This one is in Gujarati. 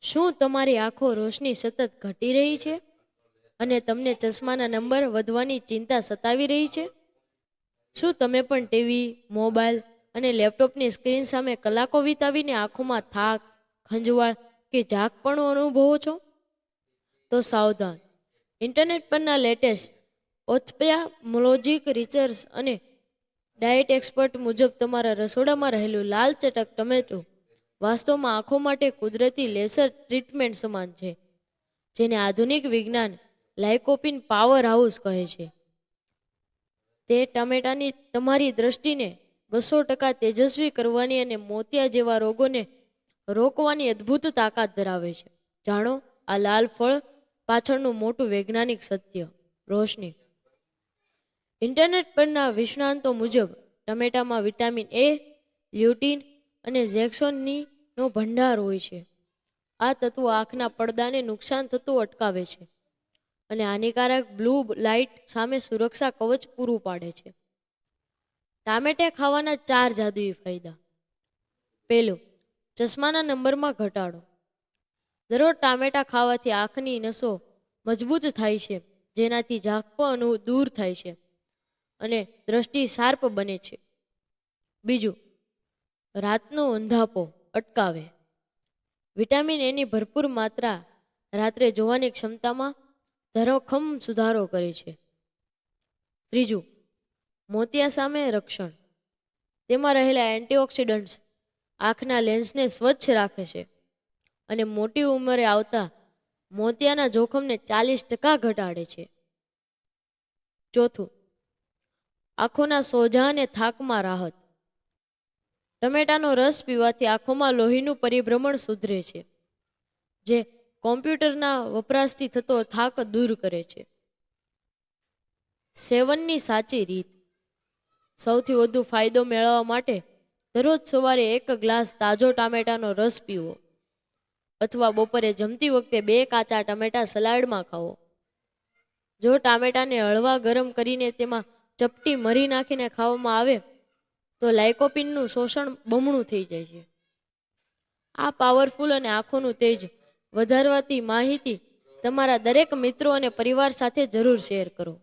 શું તમારી આંખો રોશની સતત ઘટી રહી છે અને તમને ચશ્માના નંબર વધવાની ચિંતા સતાવી રહી છે? શું તમે પણ ટીવી, મોબાઈલ અને લેપટોપની સ્ક્રીન સામે કલાકો વિતાવીને આંખોમાં થાક, ખંજવાળ કે ઝાકપણું અનુભવો છો? તો સાવધાન. ઇન્ટરનેટ પરના લેટેસ્ટ ઓથપ્યામોલોજીક રિસર્ચ અને ડાયટ એક્સપર્ટ મુજબ તમારા રસોડામાં રહેલું લાલ ચટક ટમેટું વાસ્તવમાં આંખો માટે કુદરતી લેસર ટ્રીટમેન્ટ સમાન છે, જેને આધુનિક વિજ્ઞાન લાઇકોપિન પાવર હાઉસ કહે છે. તે ટમેટાની તમારી દ્રષ્ટિને 200% તેજસ્વી કરવાની અને મોતિયા જેવા રોગોને રોકવાની અદ્ભુત તાકાત ધરાવે છે. જાણો આ લાલ ફળ પાછળનું મોટું વૈજ્ઞાનિક સત્ય. રોશની. ઇન્ટરનેટ પરના નિષ્ણાતો મુજબ ટમેટામાં વિટામિન એ, લ્યુટીન અને ઝેક્સોનીનો ભંડાર હોય છે. આ તત્વો આંખના પડદાને નુકસાન થતું અટકાવે છે અને હાનિકારક બ્લુ લાઇટ સામે સુરક્ષા કવચ પૂરું પાડે છે. ટામેટા ખાવાના 4 જાદુઈ ફાયદા. પહેલું, ચશ્માના નંબરમાં ઘટાડો. દરરોજ ટામેટા ખાવાથી આંખની નસો મજબૂત થાય છે, જેનાથી ઝાંખપણું દૂર થાય છે અને દ્રષ્ટિ શાર્પ બને છે. બીજું, રાતનો અંધાપો અટકાવે. વિટામિન એની ભરપૂર માત્રા રાત્રે જોવાની ક્ષમતામાં ધરખમ સુધારો કરે છે. ત્રીજું, મોતિયા સામે રક્ષણ. તેમાં રહેલા એન્ટીઓક્સિડન્ટ્સ આંખના લેન્સને સ્વચ્છ રાખે છે અને મોટી ઉંમરે આવતા મોતિયાના જોખમને 40% ઘટાડે છે. ચોથું, આંખોના સોજા અને થાકમાં રાહત. ટમેટાનો રસ પીવાથી આંખોમાં લોહીનું પરિભ્રમણ સુધરે છે, જે કોમ્પ્યુટરના વપરાશથી થતો થાક દૂર કરે છે. સેવનની સાચી રીત. સૌથી વધુ ફાયદો મેળવવા માટે દરરોજ સવારે 1 ગ્લાસ તાજો ટામેટાનો રસ પીવો અથવા બપોરે જમતી વખતે 2 કાચા ટામેટા સલાડમાં ખાઓ. જો ટામેટાને હળવા ગરમ કરીને તેમાં ચપટી મરી નાખીને ખાવામાં આવે તો લાઇકોપિનનું શોષણ બમણું થઈ જાય છે. આ પાવરફુલ અને આંખોનું તેજ વધારવાતી માહિતી તમારા દરેક મિત્રો અને પરિવાર સાથે જરૂર શેર કરો.